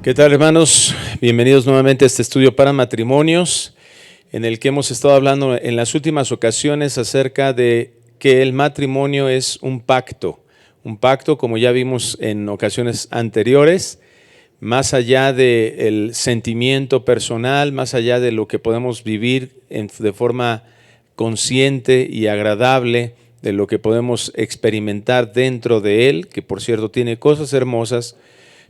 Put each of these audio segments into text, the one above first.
¿Qué tal, hermanos? Bienvenidos nuevamente a este estudio para matrimonios, en el que hemos estado hablando en las últimas ocasiones acerca de que el matrimonio es un pacto como ya vimos en ocasiones anteriores, más allá del sentimiento personal, más allá de lo que podemos vivir de forma consciente y agradable, de lo que podemos experimentar dentro de él, que por cierto tiene cosas hermosas,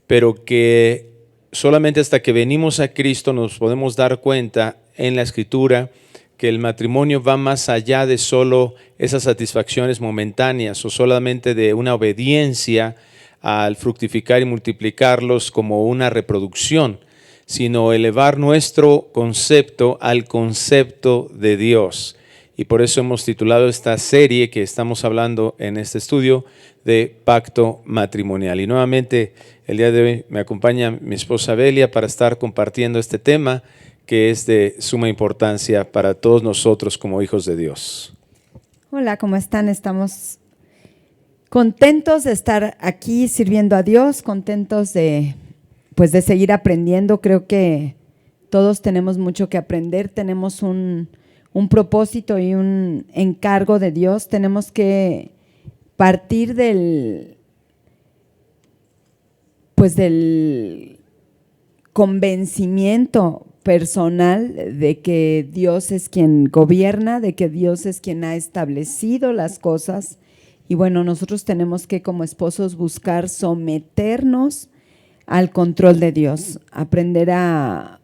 pero que solamente hasta que venimos a Cristo nos podemos dar cuenta en la Escritura que el matrimonio va más allá de solo esas satisfacciones momentáneas o solamente de una obediencia al fructificar y multiplicarlos como una reproducción, sino elevar nuestro concepto al concepto de Dios. Y por eso hemos titulado esta serie que estamos hablando en este estudio de pacto matrimonial. Y nuevamente el día de hoy me acompaña mi esposa Belia para estar compartiendo este tema que es de suma importancia para todos nosotros como hijos de Dios. Hola, ¿cómo están? Estamos contentos de estar aquí sirviendo a Dios, contentos de seguir aprendiendo. Creo que todos tenemos mucho que aprender, tenemos un propósito y un encargo de Dios. Tenemos que partir del convencimiento personal de que Dios es quien gobierna, de que Dios es quien ha establecido las cosas. Y bueno, nosotros tenemos que como esposos buscar someternos al control de Dios, aprender a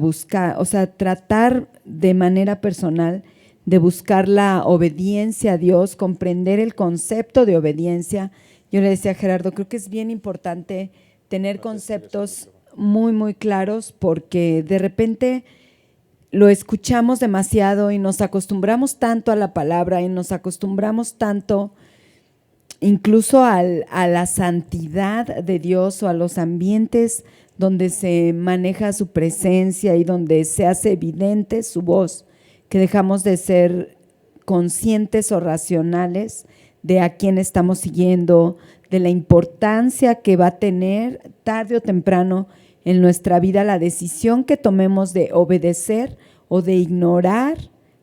buscar, o sea, tratar de manera personal de buscar la obediencia a Dios, comprender el concepto de obediencia. Yo le decía a Gerardo, creo que es bien importante tener conceptos muy, muy claros, porque de repente lo escuchamos demasiado y nos acostumbramos tanto a la palabra y nos acostumbramos tanto incluso a la santidad de Dios o a los ambientes donde se maneja su presencia y donde se hace evidente su voz, que dejamos de ser conscientes o racionales de a quién estamos siguiendo, de la importancia que va a tener tarde o temprano en nuestra vida la decisión que tomemos de obedecer o de ignorar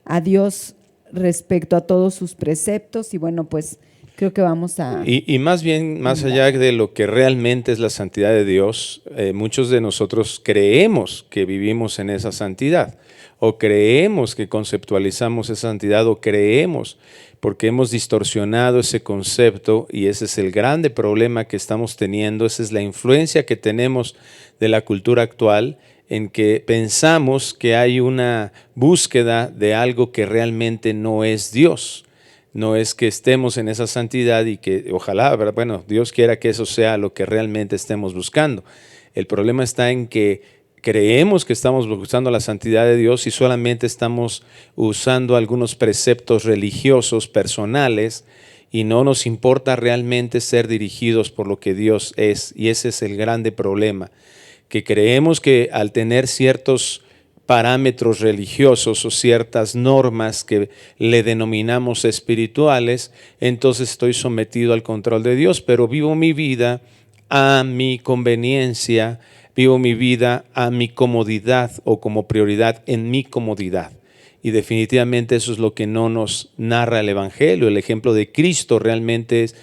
a Dios respecto a todos sus preceptos. Y bueno, pues creo que vamos a… Y más bien, más allá de lo que realmente es la santidad de Dios, muchos de nosotros creemos que vivimos en esa santidad, o creemos que conceptualizamos esa santidad, o creemos porque hemos distorsionado ese concepto, y ese es el grande problema que estamos teniendo. Esa es la influencia que tenemos de la cultura actual, en que pensamos que hay una búsqueda de algo que realmente no es Dios. No es que estemos en esa santidad y que ojalá, bueno, Dios quiera que eso sea lo que realmente estemos buscando. El problema está en que creemos que estamos buscando la santidad de Dios y solamente estamos usando algunos preceptos religiosos personales y no nos importa realmente ser dirigidos por lo que Dios es. Y ese es el grande problema, que creemos que al tener ciertos parámetros religiosos o ciertas normas que le denominamos espirituales, entonces estoy sometido al control de Dios, pero vivo mi vida a mi conveniencia, vivo mi vida a mi comodidad o como prioridad en mi comodidad. Y definitivamente eso es lo que no nos narra el Evangelio. El ejemplo de Cristo realmente es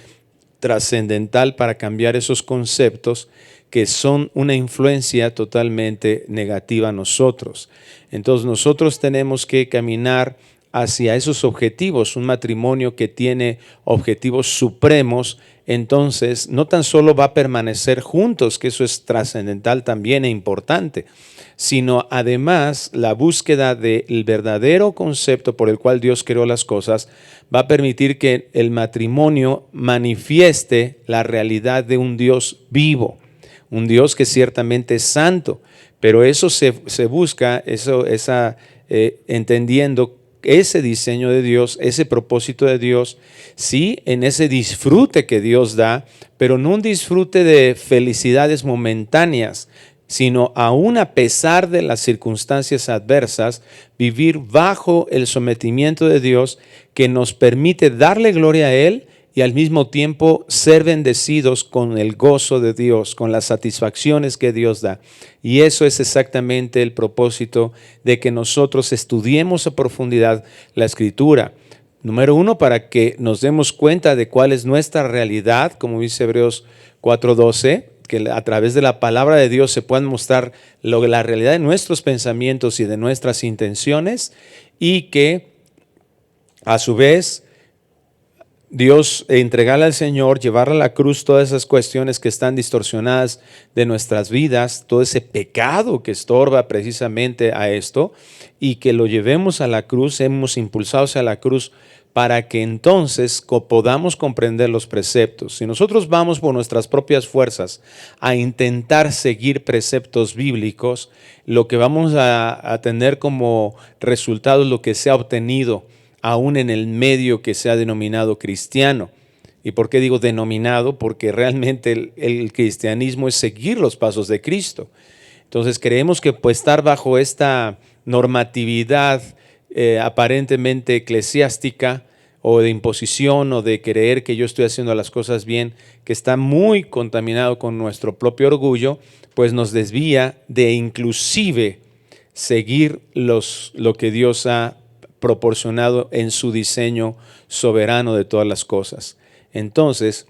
trascendental para cambiar esos conceptos que son una influencia totalmente negativa a nosotros. Entonces nosotros tenemos que caminar hacia esos objetivos. Un matrimonio que tiene objetivos supremos, entonces no tan solo va a permanecer juntos, que eso es trascendental también e importante, sino además la búsqueda del verdadero concepto por el cual Dios creó las cosas va a permitir que el matrimonio manifieste la realidad de un Dios vivo, un Dios que ciertamente es santo, pero eso se busca, entendiendo ese diseño de Dios, ese propósito de Dios, sí, en ese disfrute que Dios da, pero no un disfrute de felicidades momentáneas, sino aún a pesar de las circunstancias adversas, vivir bajo el sometimiento de Dios que nos permite darle gloria a Él y al mismo tiempo ser bendecidos con el gozo de Dios, con las satisfacciones que Dios da. Y eso es exactamente el propósito de que nosotros estudiemos a profundidad la Escritura. Número uno, para que nos demos cuenta de cuál es nuestra realidad, como dice Hebreos 4:12, que a través de la palabra de Dios se puedan mostrar la realidad de nuestros pensamientos y de nuestras intenciones, y que a su vez Dios entregarle al Señor, llevarle a la cruz todas esas cuestiones que están distorsionadas de nuestras vidas, todo ese pecado que estorba precisamente a esto, y que lo llevemos a la cruz, hemos impulsados a la cruz para que entonces podamos comprender los preceptos. Si nosotros vamos por nuestras propias fuerzas a intentar seguir preceptos bíblicos, lo que vamos a tener como resultado es lo que se ha obtenido aún en el medio que se ha denominado cristiano. ¿Y por qué digo denominado? Porque realmente el cristianismo es seguir los pasos de Cristo. Entonces creemos que pues estar bajo esta normatividad aparentemente eclesiástica o de imposición o de creer que yo estoy haciendo las cosas bien, que está muy contaminado con nuestro propio orgullo, pues nos desvía de inclusive seguir lo que Dios ha proporcionado en su diseño soberano de todas las cosas. Entonces,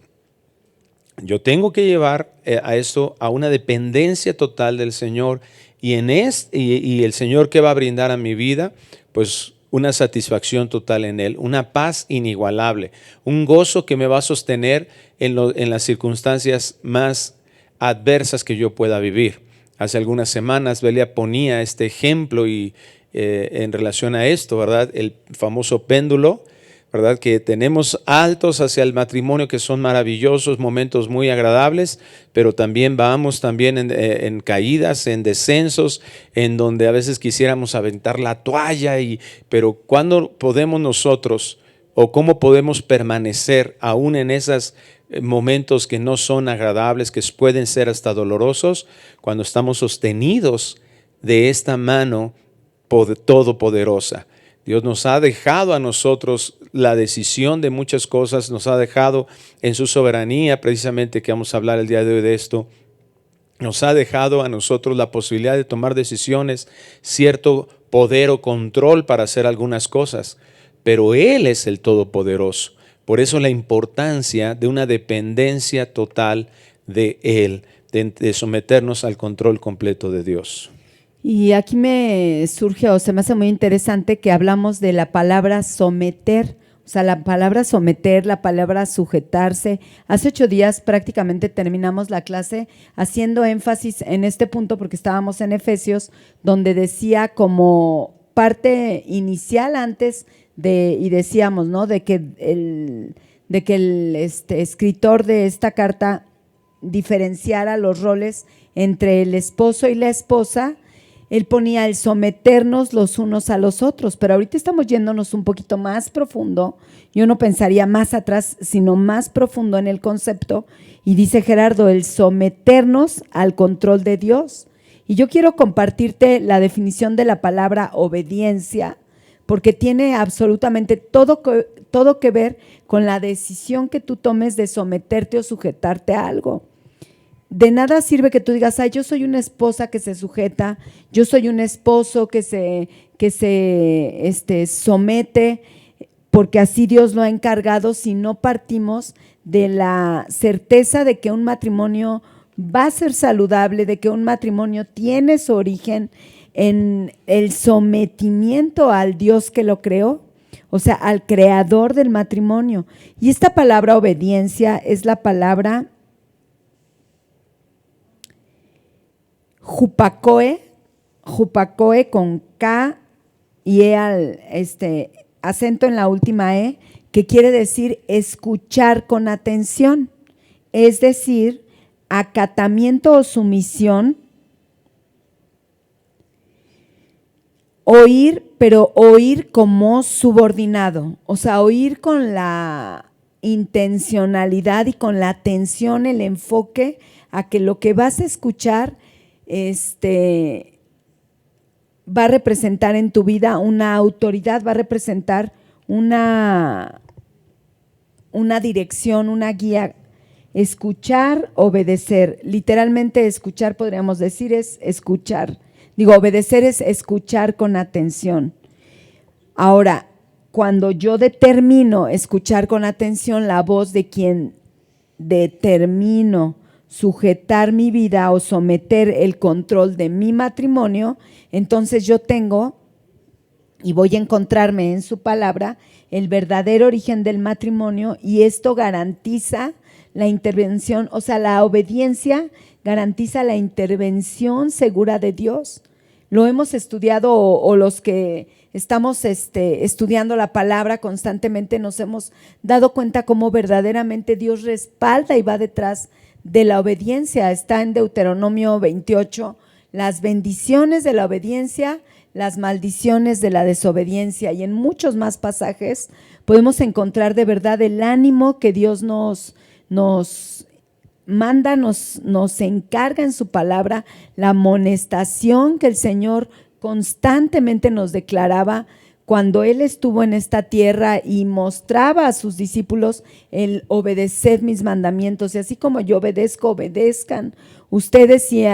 yo tengo que llevar a esto a una dependencia total del Señor, y y el Señor, ¿qué va a brindar a mi vida? Pues una satisfacción total en Él, una paz inigualable, un gozo que me va a sostener en las circunstancias más adversas que yo pueda vivir. Hace algunas semanas Belia ponía este ejemplo y en relación a esto, ¿verdad? El famoso péndulo, ¿verdad? Que tenemos altos hacia el matrimonio que son maravillosos, momentos muy agradables, pero también vamos también en caídas, en descensos, en donde a veces quisiéramos aventar la toalla, pero ¿cuándo podemos nosotros o cómo podemos permanecer aún en esos momentos que no son agradables, que pueden ser hasta dolorosos, cuando estamos sostenidos de esta mano todopoderosa? Dios nos ha dejado a nosotros la decisión de muchas cosas, nos ha dejado en su soberanía, precisamente que vamos a hablar el día de hoy de esto, nos ha dejado a nosotros la posibilidad de tomar decisiones, cierto poder o control para hacer algunas cosas, pero Él es el Todopoderoso. Por eso la importancia de una dependencia total de Él, de someternos al control completo de Dios. Y aquí me surge o se me hace muy interesante que hablamos de la palabra someter, o sea, la palabra someter, la palabra sujetarse. Hace 8 días prácticamente terminamos la clase haciendo énfasis en este punto porque estábamos en Efesios, donde decía como parte inicial antes y decíamos, ¿no? De que el escritor de esta carta diferenciara los roles entre el esposo y la esposa. Él ponía el someternos los unos a los otros, pero ahorita estamos yéndonos un poquito más profundo. Yo no pensaría más atrás, sino más profundo en el concepto. Y dice Gerardo, el someternos al control de Dios. Y yo quiero compartirte la definición de la palabra obediencia, porque tiene absolutamente todo que ver con la decisión que tú tomes de someterte o sujetarte a algo. De nada sirve que tú digas, ay, yo soy una esposa que se sujeta, yo soy un esposo que se somete, porque así Dios lo ha encargado, si no partimos de la certeza de que un matrimonio va a ser saludable, de que un matrimonio tiene su origen en el sometimiento al Dios que lo creó, o sea, al creador del matrimonio. Y esta palabra obediencia es la palabra Jupacoe con K y E al acento en la última E, que quiere decir escuchar con atención, es decir, acatamiento o sumisión, oír, pero oír como subordinado, o sea, oír con la intencionalidad y con la atención, el enfoque a que lo que vas a escuchar va a representar en tu vida una autoridad, va a representar una una dirección, una guía. Escuchar, obedecer. Literalmente escuchar, podríamos decir, es escuchar. Obedecer es escuchar con atención. Ahora, cuando yo determino escuchar con atención la voz de quien determino sujetar mi vida o someter el control de mi matrimonio, entonces yo tengo y voy a encontrarme en su palabra el verdadero origen del matrimonio, y esto garantiza la intervención, o sea, la obediencia garantiza la intervención segura de Dios. Lo hemos estudiado, o los que estamos estudiando la palabra constantemente nos hemos dado cuenta cómo verdaderamente Dios respalda y va detrás de la obediencia. Está en Deuteronomio 28, las bendiciones de la obediencia, las maldiciones de la desobediencia, y en muchos más pasajes podemos encontrar de verdad el ánimo que Dios nos manda, nos encarga en su palabra, la amonestación que el Señor constantemente nos declaraba cuando Él estuvo en esta tierra y mostraba a sus discípulos el obedecer mis mandamientos, y así como yo obedezco, obedezcan ustedes. Y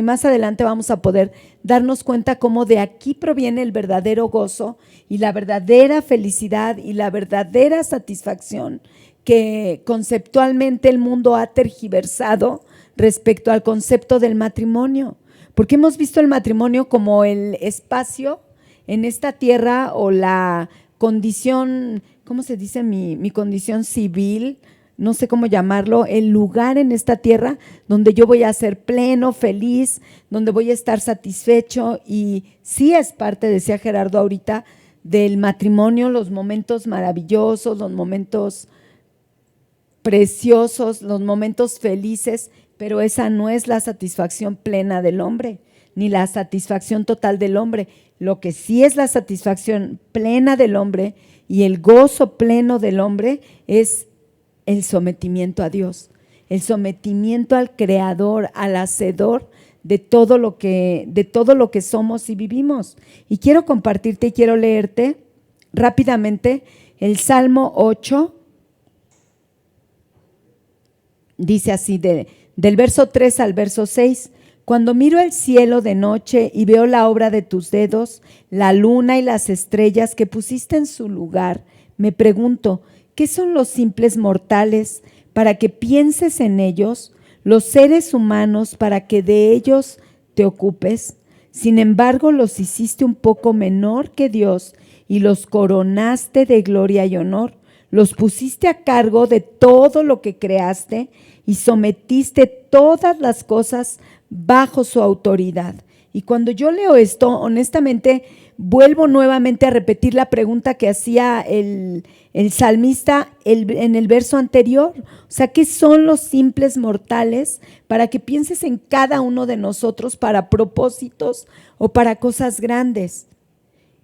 más adelante vamos a poder darnos cuenta cómo de aquí proviene el verdadero gozo y la verdadera felicidad y la verdadera satisfacción que conceptualmente el mundo ha tergiversado respecto al concepto del matrimonio, porque hemos visto el matrimonio como el espacio en esta tierra, o la condición, ¿cómo se dice? Mi condición civil, no sé cómo llamarlo, el lugar en esta tierra donde yo voy a ser pleno, feliz, donde voy a estar satisfecho. Y sí es parte, decía Gerardo ahorita, del matrimonio, los momentos maravillosos, los momentos preciosos, los momentos felices, pero esa no es la satisfacción plena del hombre, ni la satisfacción total del hombre. Lo que sí es la satisfacción plena del hombre y el gozo pleno del hombre es el sometimiento a Dios, el sometimiento al Creador, al Hacedor de todo lo que somos y vivimos. Y quiero compartirte y quiero leerte rápidamente el Salmo 8. Dice así, del verso 3 al verso 6: cuando miro el cielo de noche y veo la obra de tus dedos, la luna y las estrellas que pusiste en su lugar, me pregunto, ¿qué son los simples mortales para que pienses en ellos, los seres humanos para que de ellos te ocupes? Sin embargo, los hiciste un poco menor que Dios y los coronaste de gloria y honor. Los pusiste a cargo de todo lo que creaste y sometiste todas las cosas bajo su autoridad. Y cuando yo leo esto, honestamente, vuelvo nuevamente a repetir la pregunta que hacía el salmista en el verso anterior. O sea, ¿qué son los simples mortales para que pienses en cada uno de nosotros para propósitos o para cosas grandes?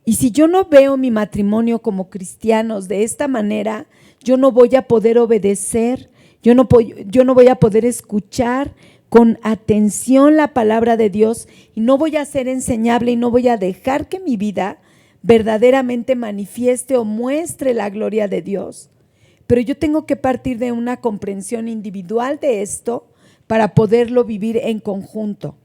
Y si yo no veo mi matrimonio como cristianos de esta manera, yo no voy a poder obedecer, yo no voy a poder escuchar con atención la palabra de Dios, y no voy a ser enseñable y no voy a dejar que mi vida verdaderamente manifieste o muestre la gloria de Dios. Pero yo tengo que partir de una comprensión individual de esto para poderlo vivir en conjunto,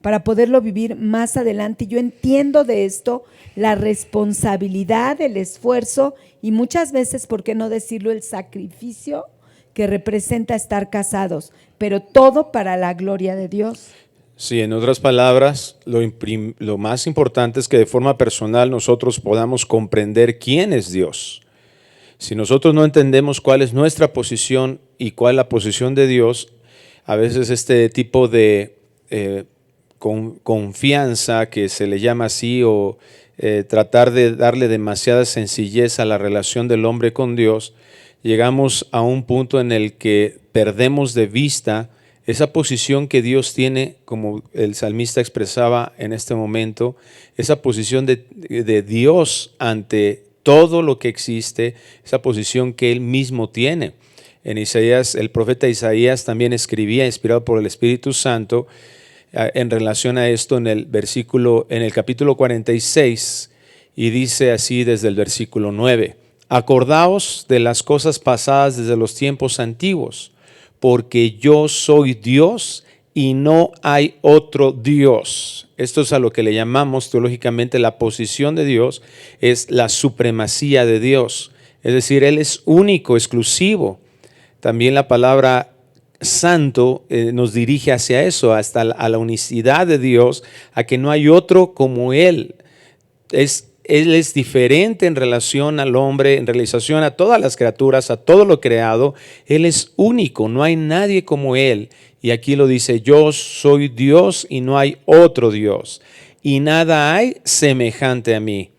para poderlo vivir más adelante. Yo entiendo de esto la responsabilidad, el esfuerzo y muchas veces, ¿por qué no decirlo?, el sacrificio que representa estar casados, pero todo para la gloria de Dios. Sí, en otras palabras, lo más importante es que de forma personal nosotros podamos comprender quién es Dios. Si nosotros no entendemos cuál es nuestra posición y cuál es la posición de Dios, a veces este tipo de confianza, que se le llama así, o tratar de darle demasiada sencillez a la relación del hombre con Dios, llegamos a un punto en el que perdemos de vista esa posición que Dios tiene, como el salmista expresaba en este momento, esa posición de Dios ante todo lo que existe, esa posición que Él mismo tiene. En Isaías, el profeta Isaías también escribía, inspirado por el Espíritu Santo, en relación a esto en el capítulo 46, y dice así desde el versículo 9: Acordaos de las cosas pasadas desde los tiempos antiguos, porque yo soy Dios y no hay otro Dios. Esto es a lo que le llamamos teológicamente la posición de Dios, es la supremacía de Dios. Es decir, Él es único, exclusivo. También la palabra santo nos dirige hacia eso, hasta a la unicidad de Dios, a que no hay otro como Él. Él es diferente en relación al hombre, en relación a todas las criaturas, a todo lo creado. Él es único, no hay nadie como Él. Y aquí lo dice, yo soy Dios y no hay otro Dios. Y nada hay semejante a mí.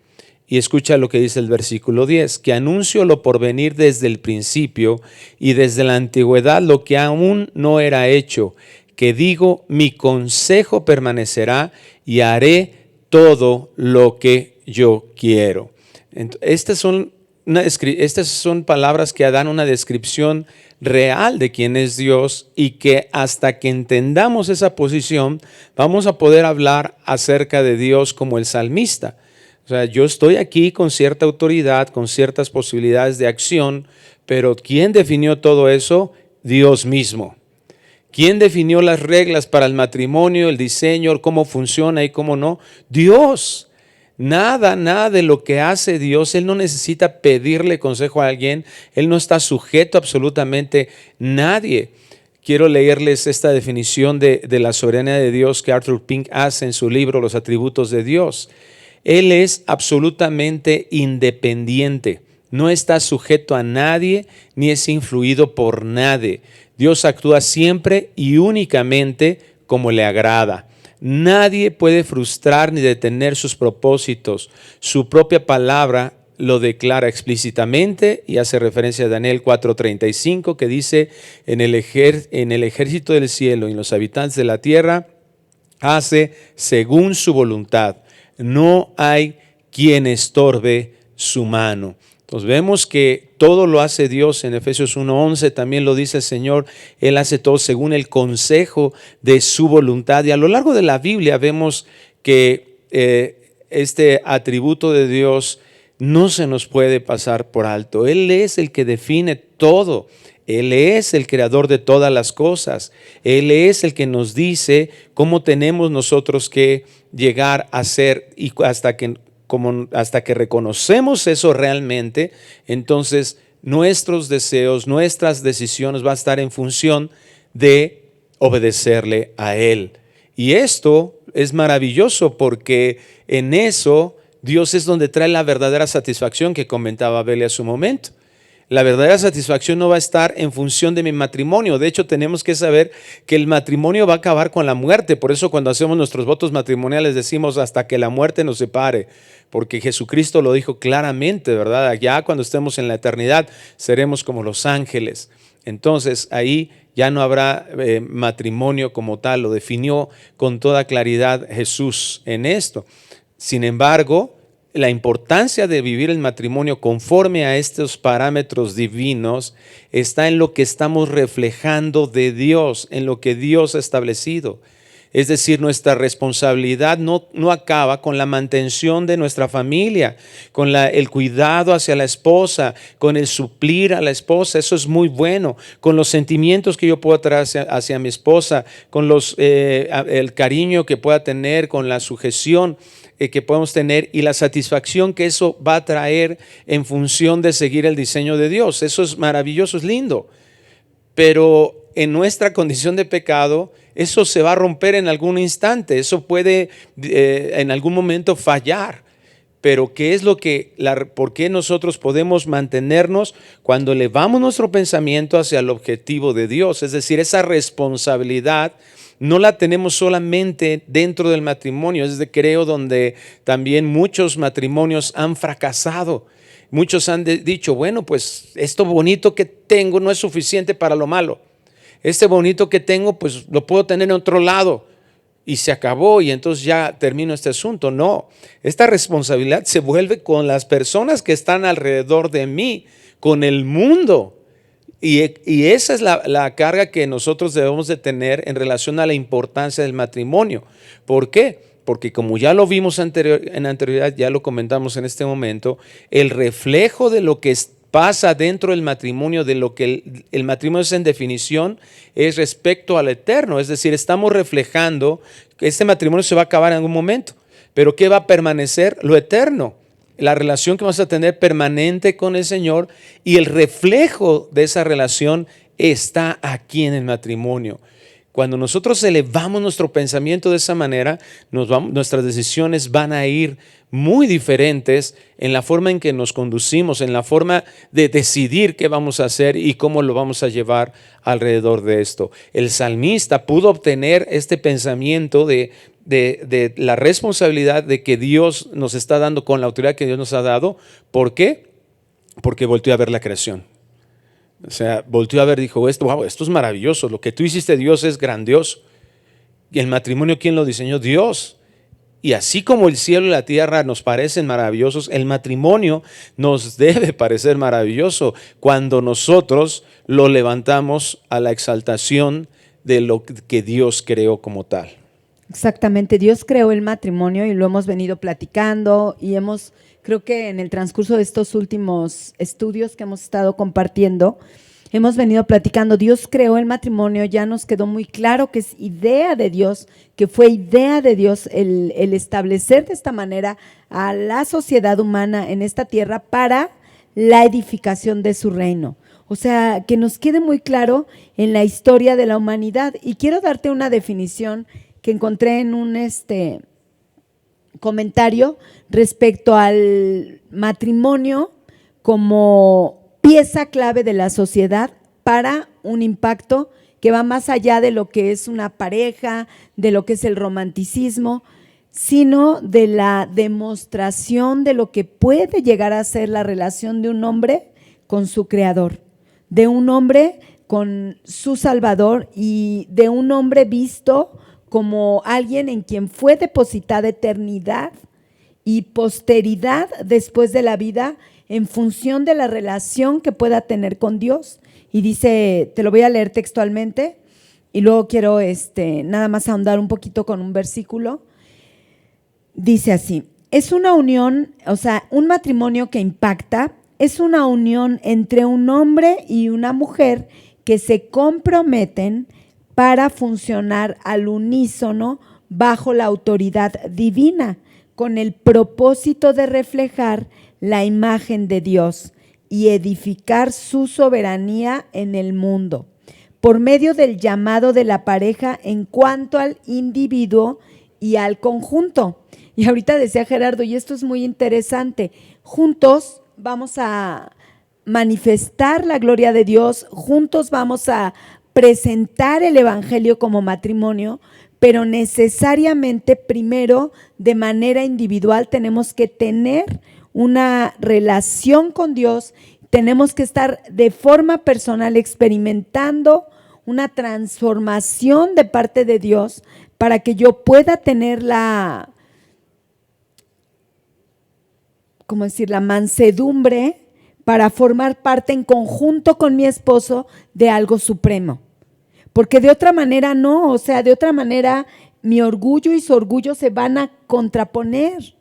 Y escucha lo que dice el versículo 10, que anuncio lo por venir desde el principio y desde la antigüedad lo que aún no era hecho, que digo, mi consejo permanecerá y haré todo lo que yo quiero. Estas son palabras que dan una descripción real de quién es Dios y que hasta que entendamos esa posición vamos a poder hablar acerca de Dios como el salmista. O sea, yo estoy aquí con cierta autoridad, con ciertas posibilidades de acción, pero ¿quién definió todo eso? Dios mismo. ¿Quién definió las reglas para el matrimonio, el diseño, cómo funciona y cómo no? Dios. Nada de lo que hace Dios, Él no necesita pedirle consejo a alguien, Él no está sujeto a absolutamente nadie. Quiero leerles esta definición de la soberanía de Dios que Arthur Pink hace en su libro Los atributos de Dios. Él es absolutamente independiente, no está sujeto a nadie ni es influido por nadie. Dios actúa siempre y únicamente como le agrada. Nadie puede frustrar ni detener sus propósitos. Su propia palabra lo declara explícitamente y hace referencia a Daniel 4:35 que dice, en el ejército del cielo y en los habitantes de la tierra, hace según su voluntad. No hay quien estorbe su mano. Entonces vemos que todo lo hace Dios. En Efesios 1:11 también lo dice el Señor. Él hace todo según el consejo de su voluntad. Y a lo largo de la Biblia vemos que este atributo de Dios no se nos puede pasar por alto. Él es el que define todo. Él es el creador de todas las cosas. Él es el que nos dice cómo tenemos nosotros que llegar a ser, y hasta que reconocemos eso realmente, entonces nuestros deseos, nuestras decisiones van a estar en función de obedecerle a Él. Y esto es maravilloso porque en eso Dios es donde trae la verdadera satisfacción que comentaba Beli hace un momento. La verdadera satisfacción no va a estar en función de mi matrimonio. De hecho, tenemos que saber que el matrimonio va a acabar con la muerte. Por eso cuando hacemos nuestros votos matrimoniales decimos hasta que la muerte nos separe. Porque Jesucristo lo dijo claramente, ¿verdad? Allá cuando estemos en la eternidad seremos como los ángeles. Entonces ahí ya no habrá matrimonio como tal. Lo definió con toda claridad Jesús en esto. Sin embargo, la importancia de vivir el matrimonio conforme a estos parámetros divinos está en lo que estamos reflejando de Dios, en lo que Dios ha establecido. Es decir, nuestra responsabilidad no acaba con la mantención de nuestra familia, con el cuidado hacia la esposa, con el suplir a la esposa, eso es muy bueno, con los sentimientos que yo puedo traer hacia mi esposa, con el cariño que pueda tener, con la sujeción que podemos tener y la satisfacción que eso va a traer en función de seguir el diseño de Dios. Eso es maravilloso, es lindo. Pero en nuestra condición de pecado, eso se va a romper en algún instante. Eso puede en algún momento fallar. Pero ¿qué es por qué nosotros podemos mantenernos cuando elevamos nuestro pensamiento hacia el objetivo de Dios? Es decir, esa responsabilidad no la tenemos solamente dentro del matrimonio. Es creo donde también muchos matrimonios han fracasado. Muchos han dicho, bueno, pues esto bonito que tengo no es suficiente para lo malo. Este bonito que tengo, pues lo puedo tener en otro lado. Y se acabó y entonces ya termino este asunto. No, esta responsabilidad se vuelve con las personas que están alrededor de mí, con el mundo. Y esa es la carga que nosotros debemos de tener en relación a la importancia del matrimonio. ¿Por qué? porque como ya lo vimos en anterioridad, ya lo comentamos en este momento, el reflejo de lo que pasa dentro del matrimonio, de lo que el matrimonio es en definición, es respecto al eterno. Es decir, estamos reflejando que este matrimonio se va a acabar en algún momento, pero ¿qué va a permanecer? Lo eterno. La relación que vamos a tener permanente con el Señor, y el reflejo de esa relación está aquí en el matrimonio. Cuando nosotros elevamos nuestro pensamiento de esa manera, nuestras decisiones van a ir muy diferentes en la forma en que nos conducimos, en la forma de decidir qué vamos a hacer y cómo lo vamos a llevar alrededor de esto. El salmista pudo obtener este pensamiento de la responsabilidad de que Dios nos está dando con la autoridad que Dios nos ha dado. ¿Por qué? Porque volteó a ver la creación. O sea, volteó a ver, dijo, wow, esto es maravilloso, lo que tú hiciste, Dios, es grandioso. Y el matrimonio, ¿quién lo diseñó? Dios. Y así como el cielo y la tierra nos parecen maravillosos, el matrimonio nos debe parecer maravilloso cuando nosotros lo levantamos a la exaltación de lo que Dios creó como tal. Exactamente, Dios creó el matrimonio y lo hemos venido platicando y creo que en el transcurso de estos últimos estudios que hemos estado compartiendo, hemos venido platicando, Dios creó el matrimonio, ya nos quedó muy claro que es idea de Dios, que fue idea de Dios el establecer de esta manera a la sociedad humana en esta tierra para la edificación de su reino. O sea, que nos quede muy claro en la historia de la humanidad. Y quiero darte una definición que encontré en un comentario respecto al matrimonio como pieza clave de la sociedad para un impacto que va más allá de lo que es una pareja, de lo que es el romanticismo, sino de la demostración de lo que puede llegar a ser la relación de un hombre con su creador, de un hombre con su Salvador y de un hombre visto como alguien en quien fue depositada eternidad y posteridad después de la vida en función de la relación que pueda tener con Dios. Y dice, te lo voy a leer textualmente y luego quiero nada más ahondar un poquito con un versículo. Dice así, es una unión, o sea, un matrimonio que impacta, es una unión entre un hombre y una mujer que se comprometen para funcionar al unísono bajo la autoridad divina, con el propósito de reflejar la imagen de Dios y edificar su soberanía en el mundo, por medio del llamado de la pareja en cuanto al individuo y al conjunto. Y ahorita decía Gerardo, y esto es muy interesante, juntos vamos a manifestar la gloria de Dios, juntos vamos a presentar el evangelio como matrimonio, pero necesariamente primero de manera individual tenemos que tener una relación con Dios, tenemos que estar de forma personal experimentando una transformación de parte de Dios para que yo pueda tener la mansedumbre para formar parte en conjunto con mi esposo de algo supremo. Porque de otra manera no, o sea, de otra manera mi orgullo y su orgullo se van a contraponer.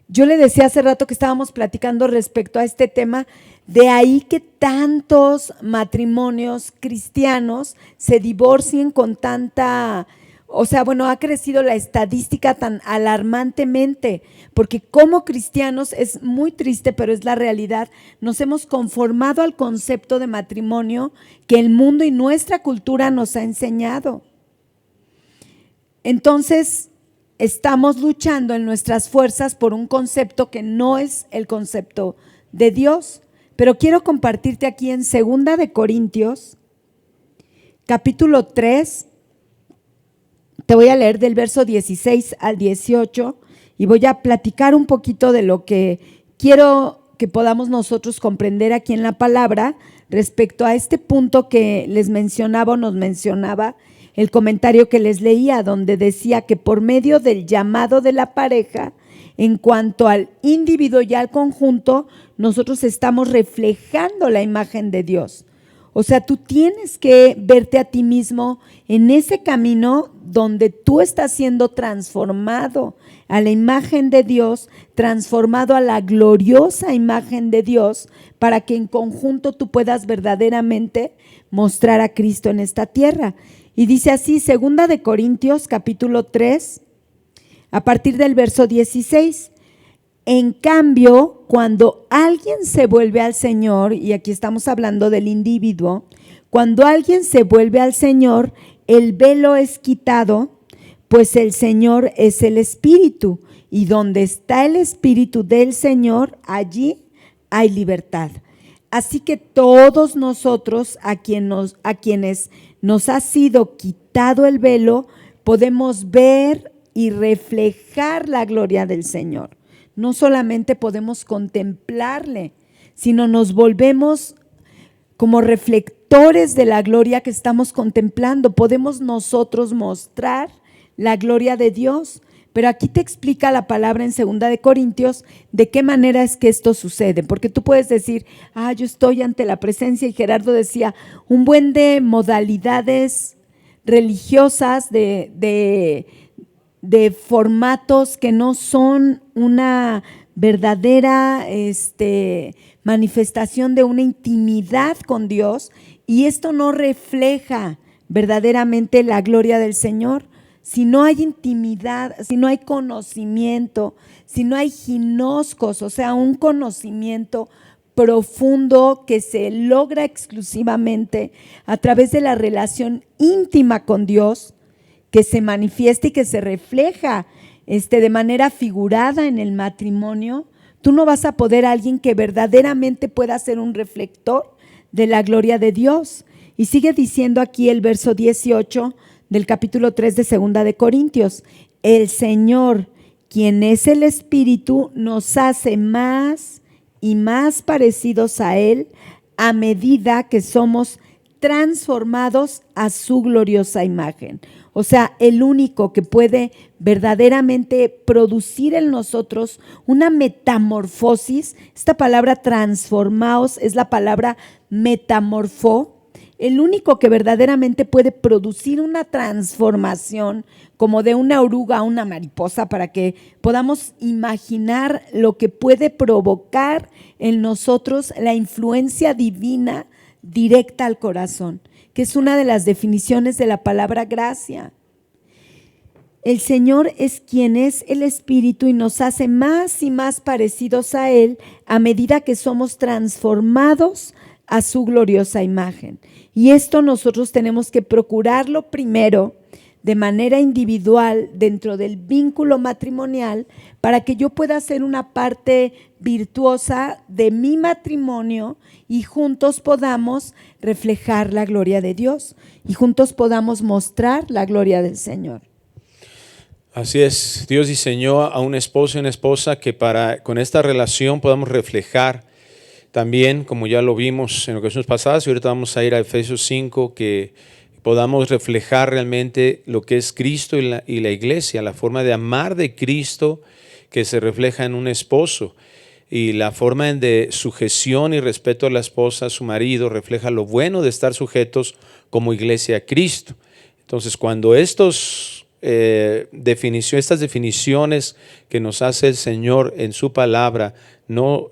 Yo le decía hace rato que estábamos platicando respecto a este tema, de ahí que tantos matrimonios cristianos se divorcien con tanta, o sea, bueno, ha crecido la estadística tan alarmantemente, porque como cristianos es muy triste, pero es la realidad, nos hemos conformado al concepto de matrimonio que el mundo y nuestra cultura nos ha enseñado. Entonces, estamos luchando en nuestras fuerzas por un concepto que no es el concepto de Dios, pero quiero compartirte aquí en 2 de Corintios, capítulo 3, te voy a leer del verso 16 al 18 y voy a platicar un poquito de lo que quiero que podamos nosotros comprender aquí en la palabra respecto a este punto que les mencionaba o nos mencionaba el comentario que les leía, donde decía que por medio del llamado de la pareja, en cuanto al individuo y al conjunto, nosotros estamos reflejando la imagen de Dios. O sea, tú tienes que verte a ti mismo en ese camino donde tú estás siendo transformado a la imagen de Dios, transformado a la gloriosa imagen de Dios, para que en conjunto tú puedas verdaderamente mostrar a Cristo en esta tierra. Y dice así, 2 de Corintios, capítulo 3, a partir del verso 16. En cambio, cuando alguien se vuelve al Señor, y aquí estamos hablando del individuo, cuando alguien se vuelve al Señor, el velo es quitado, pues el Señor es el Espíritu, y donde está el Espíritu del Señor, allí hay libertad. Así que todos nosotros, a quienes nos ha sido quitado el velo, podemos ver y reflejar la gloria del Señor. No solamente podemos contemplarle, sino nos volvemos como reflectores de la gloria que estamos contemplando. Podemos nosotros mostrar la gloria de Dios. Pero aquí te explica la palabra en 2 de Corintios de qué manera es que esto sucede. Porque tú puedes decir, yo estoy ante la presencia, y Gerardo decía, un buen de modalidades religiosas, de formatos que no son una verdadera manifestación de una intimidad con Dios, y esto no refleja verdaderamente la gloria del Señor. Si no hay intimidad, si no hay conocimiento, si no hay ginoscos, o sea, un conocimiento profundo que se logra exclusivamente a través de la relación íntima con Dios, que se manifiesta y que se refleja de manera figurada en el matrimonio, tú no vas a poder alguien que verdaderamente pueda ser un reflector de la gloria de Dios. Y sigue diciendo aquí el verso 18 del capítulo 3 de 2 de Corintios, el Señor, quien es el Espíritu, nos hace más y más parecidos a Él a medida que somos transformados a su gloriosa imagen. O sea, el único que puede verdaderamente producir en nosotros una metamorfosis, esta palabra transformaos es la palabra metamorfó, el único que verdaderamente puede producir una transformación como de una oruga a una mariposa, para que podamos imaginar lo que puede provocar en nosotros la influencia divina directa al corazón, que es una de las definiciones de la palabra gracia. El Señor es quien es el Espíritu y nos hace más y más parecidos a Él a medida que somos transformados a su gloriosa imagen. Y esto nosotros tenemos que procurarlo primero de manera individual dentro del vínculo matrimonial, para que yo pueda ser una parte virtuosa de mi matrimonio y juntos podamos reflejar la gloria de Dios y juntos podamos mostrar la gloria del Señor. Así es, Dios diseñó a un esposo y una esposa que con esta relación podamos reflejar también, como ya lo vimos en ocasiones pasadas, y ahorita vamos a ir a Efesios 5, que podamos reflejar realmente lo que es Cristo y la iglesia, la forma de amar de Cristo que se refleja en un esposo, y la forma de sujeción y respeto a la esposa, a su marido, refleja lo bueno de estar sujetos como iglesia a Cristo. Entonces, cuando estas definiciones que nos hace el Señor en su palabra no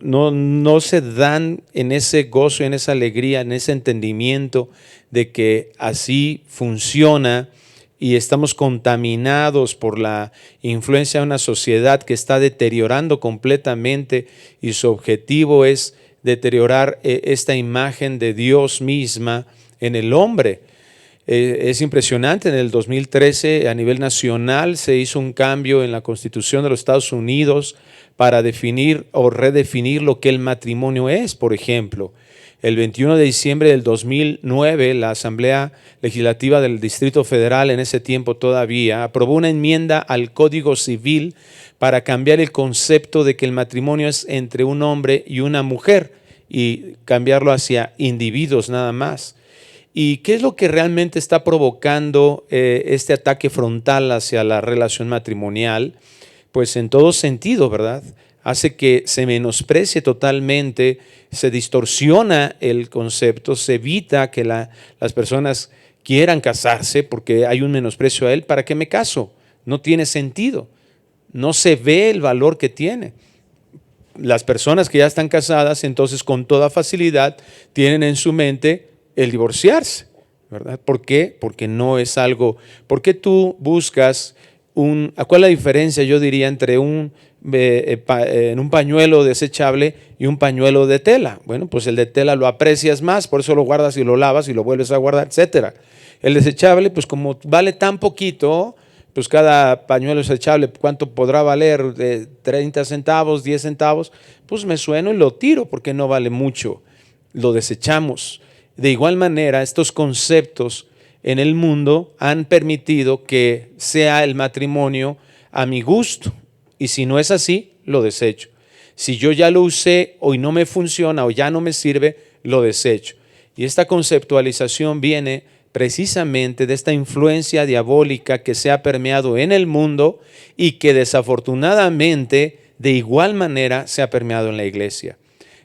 se dan en ese gozo, en esa alegría, en ese entendimiento de que así funciona, y estamos contaminados por la influencia de una sociedad que está deteriorando completamente, y su objetivo es deteriorar esta imagen de Dios misma en el hombre. Es impresionante, en el 2013 a nivel nacional se hizo un cambio en la Constitución de los Estados Unidos para definir o redefinir lo que el matrimonio es. Por ejemplo, el 21 de diciembre del 2009, la Asamblea Legislativa del Distrito Federal, en ese tiempo todavía, aprobó una enmienda al Código Civil para cambiar el concepto de que el matrimonio es entre un hombre y una mujer y cambiarlo hacia individuos nada más. ¿Y qué es lo que realmente está provocando este ataque frontal hacia la relación matrimonial? Pues en todo sentido, ¿verdad? hace que se menosprecie totalmente, se distorsiona el concepto, se evita que las personas quieran casarse porque hay un menosprecio a él. ¿Para qué me caso? No tiene sentido, no se ve el valor que tiene. Las personas que ya están casadas, entonces con toda facilidad tienen en su mente el divorciarse, ¿verdad? ¿Por qué? Porque no es algo. ¿Por qué tú buscas ¿cuál es la diferencia, yo diría, entre un pañuelo desechable y un pañuelo de tela? Bueno, pues el de tela lo aprecias más, por eso lo guardas y lo lavas y lo vuelves a guardar, etcétera. El desechable, pues como vale tan poquito, pues cada pañuelo desechable, ¿cuánto podrá valer? De 30 centavos, 10 centavos, pues me sueno y lo tiro porque no vale mucho, lo desechamos. De igual manera, estos conceptos en el mundo han permitido que sea el matrimonio a mi gusto, y si no es así, lo desecho. Si yo ya lo usé o no me funciona o ya no me sirve, lo desecho. Y esta conceptualización viene precisamente de esta influencia diabólica que se ha permeado en el mundo y que desafortunadamente de igual manera se ha permeado en la iglesia.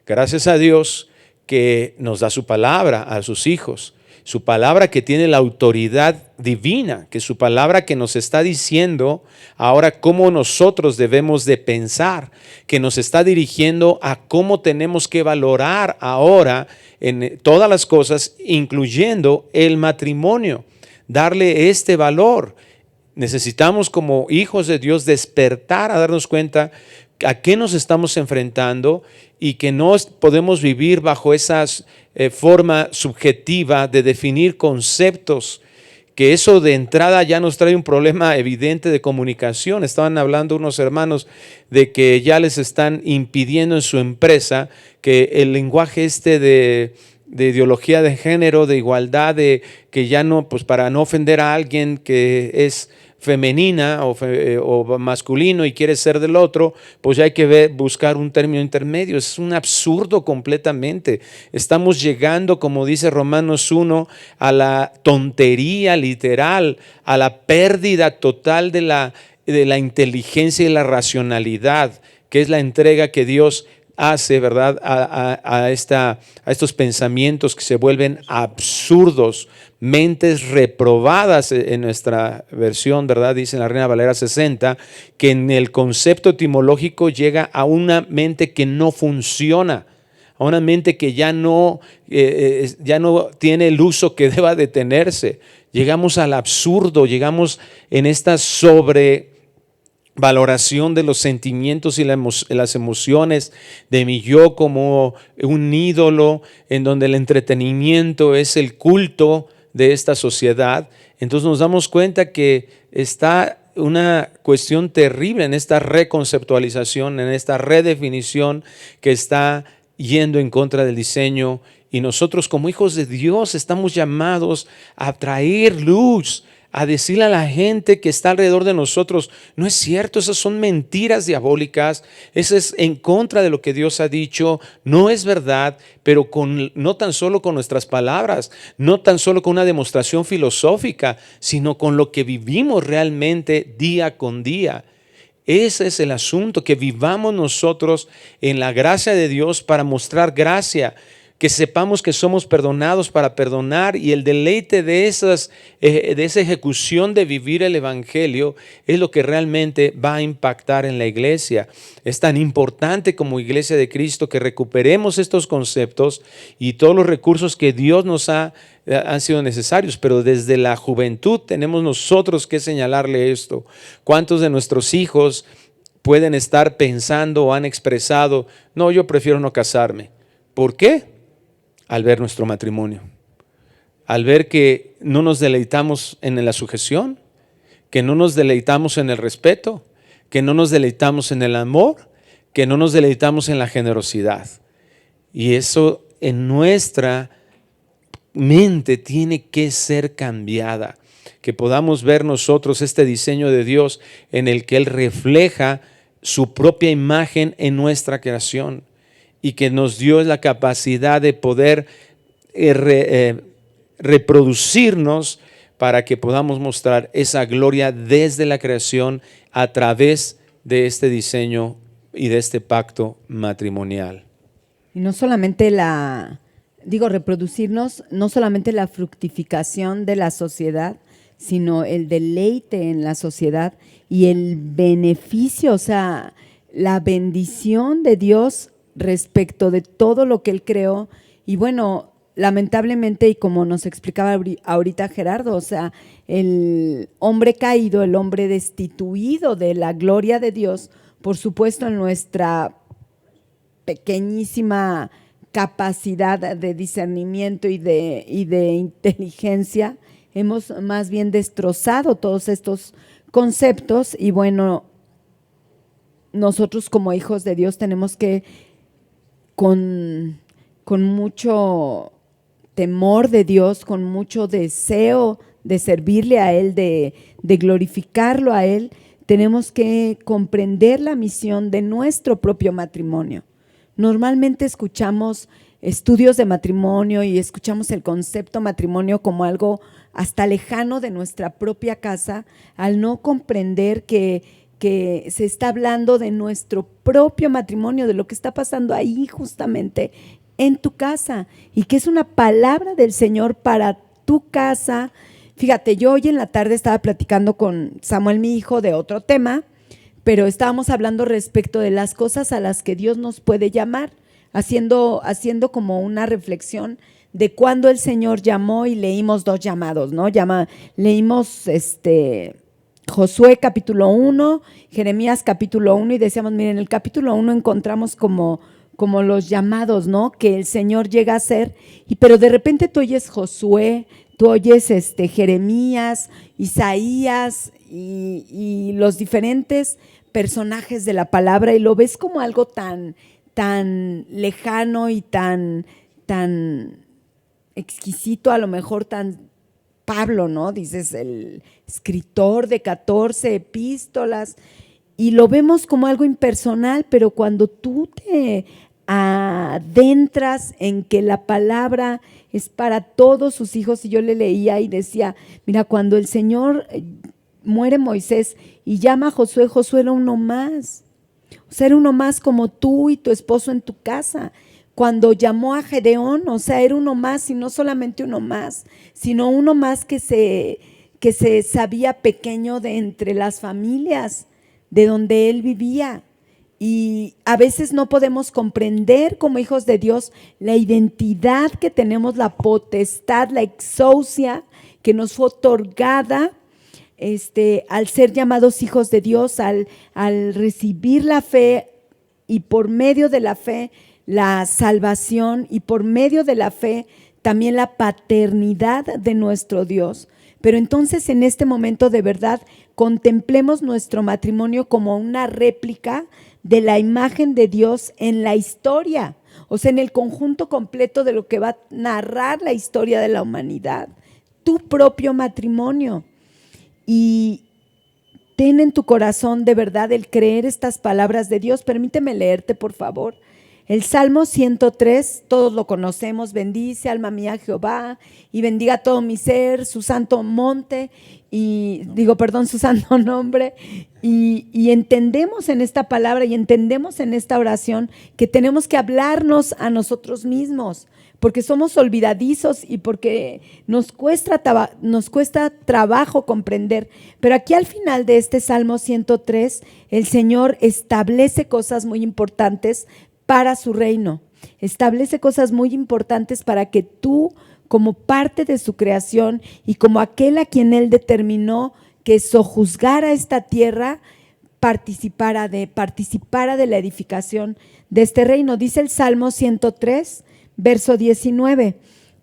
Gracias a Dios que nos da su palabra a sus hijos, su palabra que tiene la autoridad divina, que su palabra que nos está diciendo ahora cómo nosotros debemos de pensar, que nos está dirigiendo a cómo tenemos que valorar ahora en todas las cosas, incluyendo el matrimonio, darle este valor. Necesitamos como hijos de Dios despertar a darnos cuenta a qué nos estamos enfrentando y que no podemos vivir bajo esa forma subjetiva de definir conceptos, que eso de entrada ya nos trae un problema evidente de comunicación. Estaban hablando unos hermanos de que ya les están impidiendo en su empresa que el lenguaje de ideología de género, de igualdad, de que ya no, pues para no ofender a alguien que es femenina o masculino y quiere ser del otro, pues ya hay que buscar un término intermedio. Es un absurdo completamente. Estamos llegando, como dice Romanos 1, a la tontería literal, a la pérdida total de la inteligencia y la racionalidad, que es la entrega que Dios hace, ¿verdad?, a estos pensamientos que se vuelven absurdos, mentes reprobadas en nuestra versión, ¿verdad? Dice en la Reina Valera 60, que en el concepto etimológico llega a una mente que no funciona, a una mente que ya no tiene el uso que deba de tenerse. Llegamos al absurdo, llegamos en esta valoración de los sentimientos y las emociones de mi yo como un ídolo, en donde el entretenimiento es el culto de esta sociedad. Entonces nos damos cuenta que está una cuestión terrible en esta reconceptualización, en esta redefinición que está yendo en contra del diseño, y nosotros como hijos de Dios estamos llamados a traer luz, a decirle a la gente que está alrededor de nosotros: no es cierto, esas son mentiras diabólicas, eso es en contra de lo que Dios ha dicho, no es verdad, pero no tan solo con nuestras palabras, no tan solo con una demostración filosófica, sino con lo que vivimos realmente día con día. Ese es el asunto, que vivamos nosotros en la gracia de Dios para mostrar gracia, que sepamos que somos perdonados para perdonar, y el deleite de esa ejecución de vivir el evangelio es lo que realmente va a impactar en la iglesia. Es tan importante como iglesia de Cristo que recuperemos estos conceptos y todos los recursos que Dios nos han sido necesarios, pero desde la juventud tenemos nosotros que señalarle esto. ¿Cuántos de nuestros hijos pueden estar pensando o han expresado: no, yo prefiero no casarme? ¿Por qué? Al ver nuestro matrimonio, al ver que no nos deleitamos en la sujeción, que no nos deleitamos en el respeto, que no nos deleitamos en el amor, que no nos deleitamos en la generosidad. Y eso en nuestra mente tiene que ser cambiada, que podamos ver nosotros este diseño de Dios en el que Él refleja su propia imagen en nuestra creación, y que nos dio la capacidad de poder reproducirnos para que podamos mostrar esa gloria desde la creación a través de este diseño y de este pacto matrimonial. Y no solamente reproducirnos, no solamente la fructificación de la sociedad, sino el deleite en la sociedad y el beneficio, o sea, la bendición de Dios respecto de todo lo que Él creó. Y bueno, lamentablemente, y como nos explicaba ahorita Gerardo, o sea, el hombre caído, el hombre destituido de la gloria de Dios, por supuesto en nuestra pequeñísima capacidad de discernimiento y de inteligencia, hemos más bien destrozado todos estos conceptos. Y bueno, nosotros como hijos de Dios tenemos que con mucho temor de Dios, con mucho deseo de servirle a Él, de glorificarlo a Él, tenemos que comprender la misión de nuestro propio matrimonio. Normalmente escuchamos estudios de matrimonio y escuchamos el concepto matrimonio como algo hasta lejano de nuestra propia casa, al no comprender que se está hablando de nuestro propio matrimonio, de lo que está pasando ahí justamente en tu casa, y que es una palabra del Señor para tu casa. Fíjate, yo hoy en la tarde estaba platicando con Samuel, mi hijo, de otro tema, pero estábamos hablando respecto de las cosas a las que Dios nos puede llamar, haciendo como una reflexión de cuando el Señor llamó, y leímos dos llamados, ¿no? Leímos Josué capítulo 1, Jeremías capítulo 1, y decíamos, miren, en el capítulo 1 encontramos como los llamados, ¿no? Que el Señor llega a hacer, pero de repente tú oyes Josué, tú oyes Jeremías, Isaías y los diferentes personajes de la palabra, y lo ves como algo tan lejano y tan exquisito, a lo mejor tan Pablo, ¿no? Dices, el escritor de 14 epístolas, y lo vemos como algo impersonal, pero cuando tú te adentras en que la palabra es para todos sus hijos, y yo le leía y decía, mira, cuando el Señor muere Moisés y llama a Josué, Josué era uno más, o sea, era uno más como tú y tu esposo en tu casa. Cuando llamó a Gedeón, o sea, era uno más, y no solamente uno más, sino uno más que se sabía pequeño de entre las familias de donde él vivía. Y a veces no podemos comprender como hijos de Dios la identidad que tenemos, la potestad, la exousia que nos fue otorgada al ser llamados hijos de Dios, al recibir la fe, y por medio de la fe la salvación, y por medio de la fe también la paternidad de nuestro Dios. Pero entonces en este momento de verdad contemplemos nuestro matrimonio como una réplica de la imagen de Dios en la historia, o sea, en el conjunto completo de lo que va a narrar la historia de la humanidad, tu propio matrimonio. Y ten en tu corazón de verdad el creer estas palabras de Dios. Permíteme leerte, por favor. El Salmo 103, todos lo conocemos: bendice alma mía a Jehová y bendiga todo mi ser, su santo monte, su santo nombre. Y entendemos en esta palabra y entendemos en esta oración que tenemos que hablarnos a nosotros mismos, porque somos olvidadizos y porque nos cuesta trabajo comprender. Pero aquí al final de este Salmo 103, el Señor establece cosas muy importantes para su reino, establece cosas muy importantes para que tú, como parte de su creación y como aquel a quien Él determinó que sojuzgara esta tierra, participara de la edificación de este reino. Dice el Salmo 103, verso 19,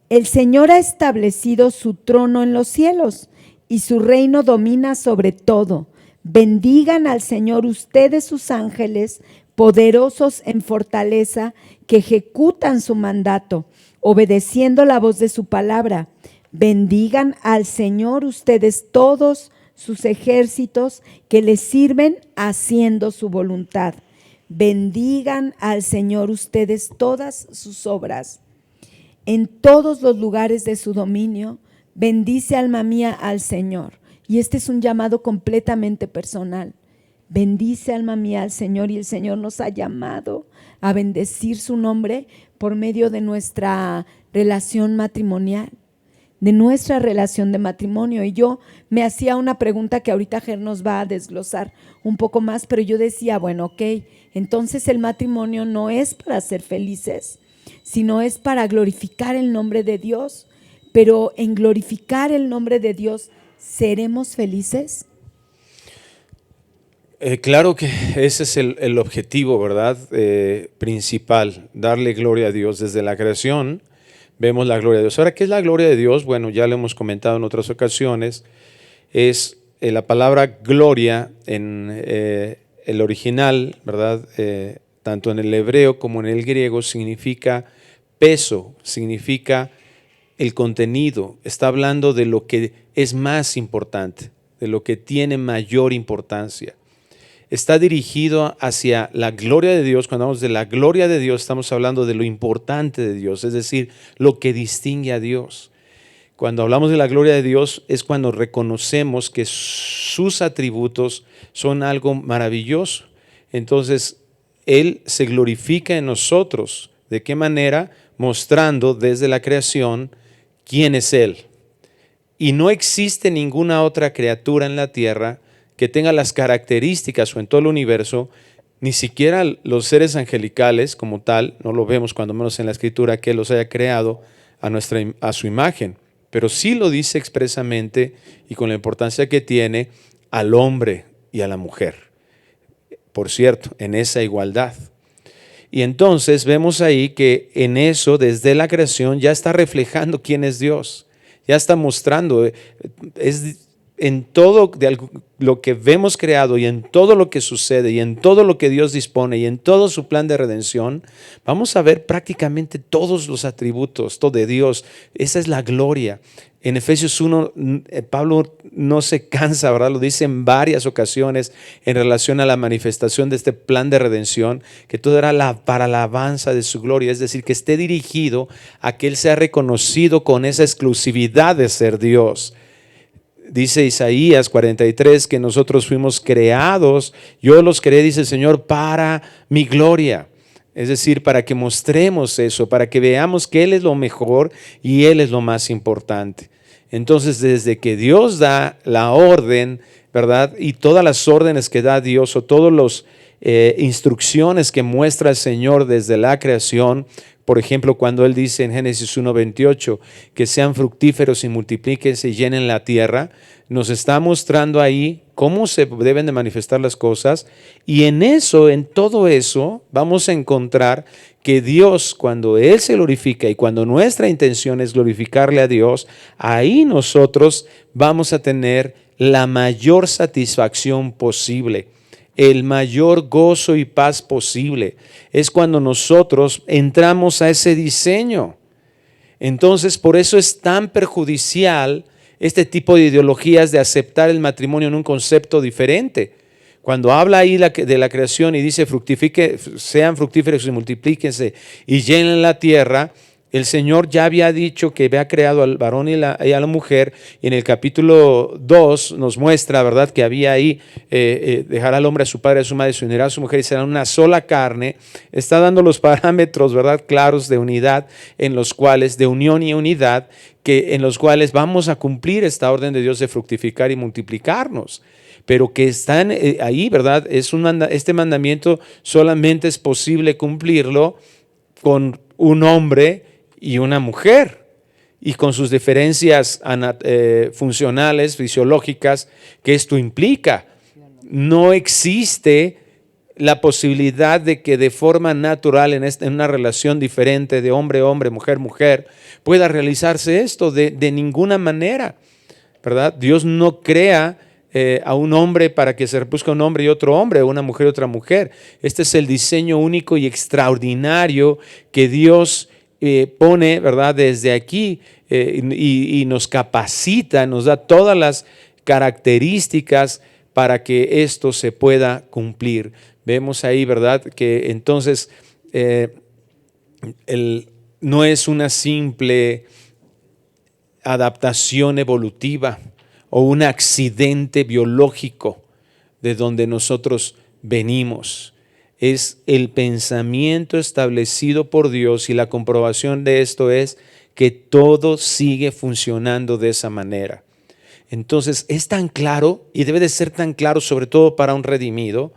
el Señor ha establecido su trono en los cielos y su reino domina sobre todo. Bendigan al Señor ustedes, sus ángeles, poderosos en fortaleza, que ejecutan su mandato, obedeciendo la voz de su palabra. Bendigan al Señor ustedes todos sus ejércitos, que les sirven haciendo su voluntad. Bendigan al Señor ustedes todas sus obras. En todos los lugares de su dominio, bendice alma mía al Señor. Y este es un llamado completamente personal. Bendice, alma mía, al Señor, y el Señor nos ha llamado a bendecir su nombre por medio de nuestra relación matrimonial, de nuestra relación de matrimonio. Y yo me hacía una pregunta que ahorita Ger nos va a desglosar un poco más, pero yo decía, bueno, ok, entonces el matrimonio no es para ser felices, sino es para glorificar el nombre de Dios. Pero en glorificar el nombre de Dios, ¿seremos felices? Claro que ese es el objetivo, ¿verdad? Principal, darle gloria a Dios. Desde la creación vemos la gloria de Dios. Ahora, ¿qué es la gloria de Dios? Bueno, ya lo hemos comentado en otras ocasiones. Es la palabra gloria en el original, ¿verdad? Tanto en el hebreo como en el griego significa peso, significa el contenido. Está hablando de lo que es más importante, de lo que tiene mayor importancia. Está dirigido hacia la gloria de Dios. Cuando hablamos de la gloria de Dios, estamos hablando de lo importante de Dios, es decir, lo que distingue a Dios. Cuando hablamos de la gloria de Dios es cuando reconocemos que sus atributos son algo maravilloso. Entonces, Él se glorifica en nosotros. ¿De qué manera? Mostrando desde la creación quién es Él. Y no existe ninguna otra criatura en la tierra que tenga las características o en todo el universo, ni siquiera los seres angelicales como tal, no lo vemos cuando menos en la Escritura, que Él los haya creado a su imagen, pero sí lo dice expresamente y con la importancia que tiene al hombre y a la mujer. Por cierto, en esa igualdad. Y entonces vemos ahí que en eso, desde la creación, ya está reflejando quién es Dios, ya está mostrando, es en todo lo que vemos creado y en todo lo que sucede y en todo lo que Dios dispone y en todo su plan de redención, vamos a ver prácticamente todos los atributos de Dios. Esa es la gloria. En Efesios 1, Pablo no se cansa, ¿verdad? Lo dice en varias ocasiones en relación a la manifestación de este plan de redención, que todo era para la alabanza de su gloria, es decir, que esté dirigido a que Él sea reconocido con esa exclusividad de ser Dios. Dice Isaías 43 que nosotros fuimos creados, yo los creé, dice el Señor, para mi gloria. Es decir, para que mostremos eso, para que veamos que Él es lo mejor y Él es lo más importante. Entonces, desde que Dios da la orden, ¿verdad? Y todas las órdenes que da Dios o todas las instrucciones que muestra el Señor desde la creación, por ejemplo, cuando Él dice en Génesis 1:28 que sean fructíferos y multiplíquense y llenen la tierra, nos está mostrando ahí cómo se deben de manifestar las cosas, y en eso, en todo eso, vamos a encontrar que Dios, cuando Él se glorifica y cuando nuestra intención es glorificarle a Dios, ahí nosotros vamos a tener la mayor satisfacción posible. El mayor gozo y paz posible es cuando nosotros entramos a ese diseño. Entonces, por eso es tan perjudicial este tipo de ideologías de aceptar el matrimonio en un concepto diferente. Cuando habla ahí de la creación y dice sean fructíferos y multiplíquense y llenen la tierra, el Señor ya había dicho que había creado al varón y a la mujer, y en el capítulo 2 nos muestra, ¿verdad?, que había ahí, dejará al hombre a su padre y a su madre, se unirá a su mujer y serán una sola carne. Está dando los parámetros, ¿verdad?, claros de unidad, en los cuales, de unión y unidad, en los cuales vamos a cumplir esta orden de Dios de fructificar y multiplicarnos. Pero que están ahí, ¿verdad? Este mandamiento solamente es posible cumplirlo con un hombre y una mujer, y con sus diferencias funcionales, fisiológicas, que esto implica. No existe la posibilidad de que de forma natural en una relación diferente de hombre-hombre, mujer-mujer, pueda realizarse esto de ninguna manera, ¿verdad? Dios no crea a un hombre para que se reproduzca un hombre y otro hombre, o una mujer y otra mujer. Este es el diseño único y extraordinario que Dios pone, ¿verdad?, desde aquí, y nos capacita, nos da todas las características para que esto se pueda cumplir. Vemos ahí, ¿verdad?, que entonces no es una simple adaptación evolutiva o un accidente biológico, de donde nosotros venimos. Es el pensamiento establecido por Dios, y la comprobación de esto es que todo sigue funcionando de esa manera. Entonces es tan claro, y debe de ser tan claro sobre todo para un redimido,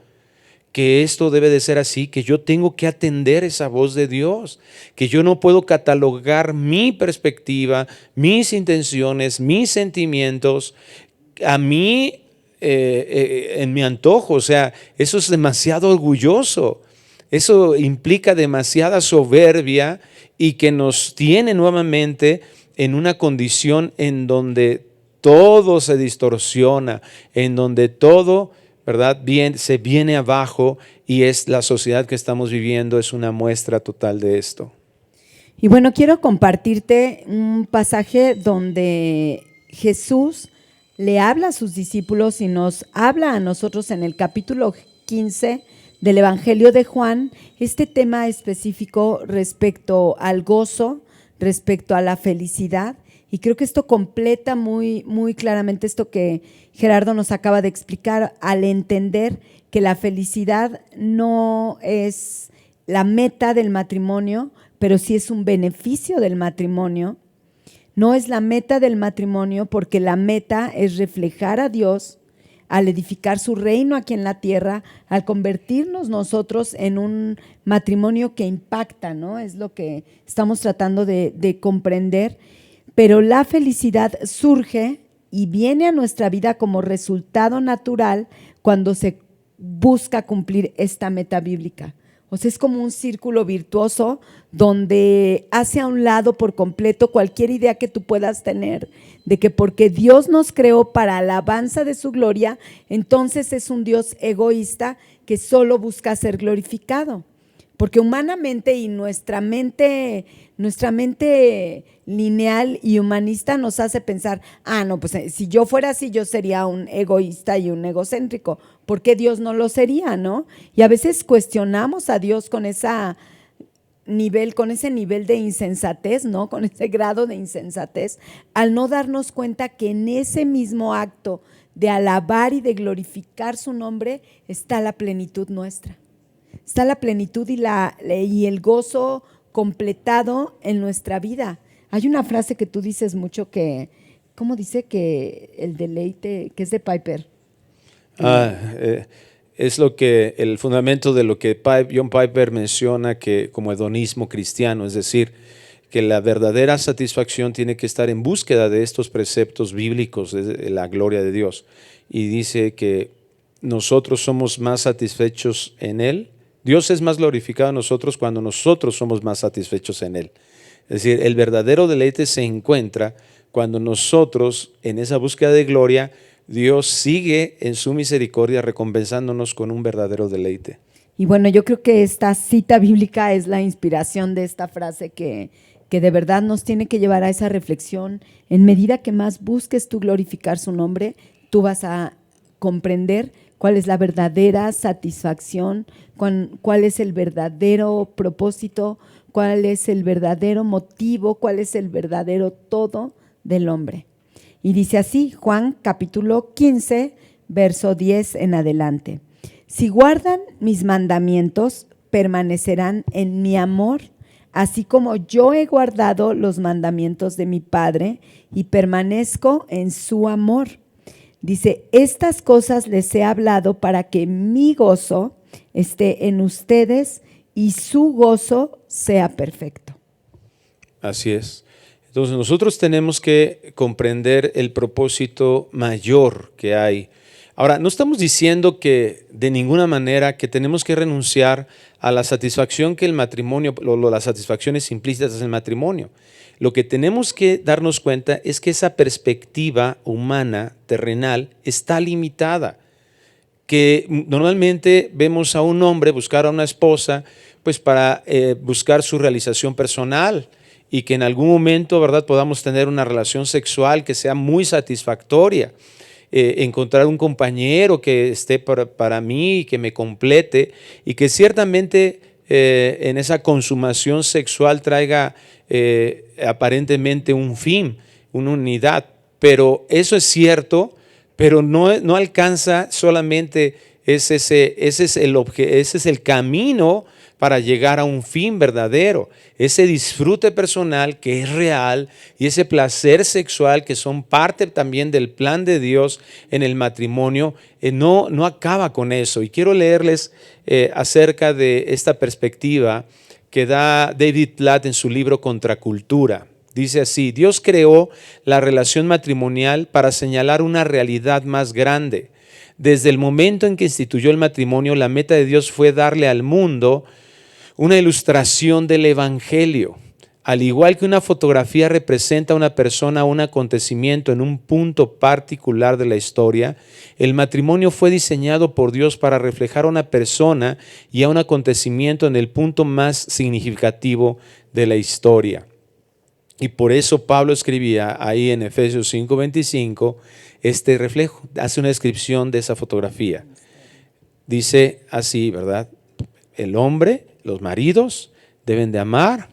que esto debe de ser así, que yo tengo que atender esa voz de Dios, que yo no puedo catalogar mi perspectiva, mis intenciones, mis sentimientos, a mí en mi antojo. O sea, eso es demasiado orgulloso, eso implica demasiada soberbia, y que nos tiene nuevamente en una condición en donde todo se distorsiona, en donde todo, ¿verdad?, se viene abajo, y es la sociedad que estamos viviendo es una muestra total de esto. Y bueno, quiero compartirte un pasaje donde Jesús le habla a sus discípulos y nos habla a nosotros en el capítulo 15 del Evangelio de Juan, este tema específico respecto al gozo, respecto a la felicidad. Y creo que esto completa muy, muy claramente esto que Gerardo nos acaba de explicar, al entender que la felicidad no es la meta del matrimonio, pero sí es un beneficio del matrimonio. No es la meta del matrimonio, porque la meta es reflejar a Dios al edificar su reino aquí en la tierra, al convertirnos nosotros en un matrimonio que impacta, ¿no? Es lo que estamos tratando de comprender. Pero la felicidad surge y viene a nuestra vida como resultado natural cuando se busca cumplir esta meta bíblica. O sea, es como un círculo virtuoso donde hace a un lado por completo cualquier idea que tú puedas tener de que porque Dios nos creó para alabanza de su gloria, entonces es un Dios egoísta que solo busca ser glorificado. Porque humanamente y nuestra mente lineal y humanista nos hace pensar, no, pues si yo fuera así, yo sería un egoísta y un egocéntrico. ¿Por qué Dios no lo sería, no? Y a veces cuestionamos a Dios con ese nivel de insensatez, ¿no? Con ese grado de insensatez, al no darnos cuenta que en ese mismo acto de alabar y de glorificar su nombre está la plenitud nuestra. Está la plenitud y el gozo completado en nuestra vida. Hay una frase que tú dices mucho ¿cómo dice? Que el deleite, que es de Piper. Es el fundamento de lo que John Piper menciona que como hedonismo cristiano, es decir, que la verdadera satisfacción tiene que estar en búsqueda de estos preceptos bíblicos de la gloria de Dios. Y dice que nosotros somos más satisfechos en Él. Dios es más glorificado en nosotros cuando nosotros somos más satisfechos en Él. Es decir, el verdadero deleite se encuentra cuando nosotros, en esa búsqueda de gloria, Dios sigue en su misericordia recompensándonos con un verdadero deleite. Y bueno, yo creo que esta cita bíblica es la inspiración de esta frase que de verdad nos tiene que llevar a esa reflexión. En medida que más busques tú glorificar su nombre, tú vas a comprender cuál es la verdadera satisfacción, cuál es el verdadero propósito, cuál es el verdadero motivo, cuál es el verdadero todo del hombre. Y dice así, Juan capítulo 15, verso 10 en adelante. Si guardan mis mandamientos, permanecerán en mi amor, así como yo he guardado los mandamientos de mi Padre y permanezco en su amor. Dice, estas cosas les he hablado para que mi gozo esté en ustedes y su gozo sea perfecto. Así es. Entonces nosotros tenemos que comprender el propósito mayor que hay. Ahora, no estamos diciendo que de ninguna manera que tenemos que renunciar a la satisfacción que el matrimonio, las satisfacciones implícitas del matrimonio. Lo que tenemos que darnos cuenta es que esa perspectiva humana, terrenal, está limitada. Que normalmente vemos a un hombre buscar a una esposa pues para buscar su realización personal, y que en algún momento, ¿verdad?, podamos tener una relación sexual que sea muy satisfactoria, encontrar un compañero que esté para mí y que me complete, y que ciertamente en esa consumación sexual traiga aparentemente un fin, una unidad. Pero eso es cierto, pero no alcanza solamente, ese es el camino para llegar a un fin verdadero, ese disfrute personal que es real y ese placer sexual que son parte también del plan de Dios en el matrimonio, no acaba con eso. Y quiero leerles acerca de esta perspectiva que da David Platt en su libro Contracultura. Dice así: Dios creó la relación matrimonial para señalar una realidad más grande. Desde el momento en que instituyó el matrimonio, la meta de Dios fue darle al mundo una ilustración del Evangelio. Al igual que una fotografía representa a una persona o un acontecimiento en un punto particular de la historia, el matrimonio fue diseñado por Dios para reflejar a una persona y a un acontecimiento en el punto más significativo de la historia. Y por eso Pablo escribía ahí en Efesios 5:25 este reflejo, hace una descripción de esa fotografía. Dice así, ¿verdad? El hombre, los maridos, deben de amar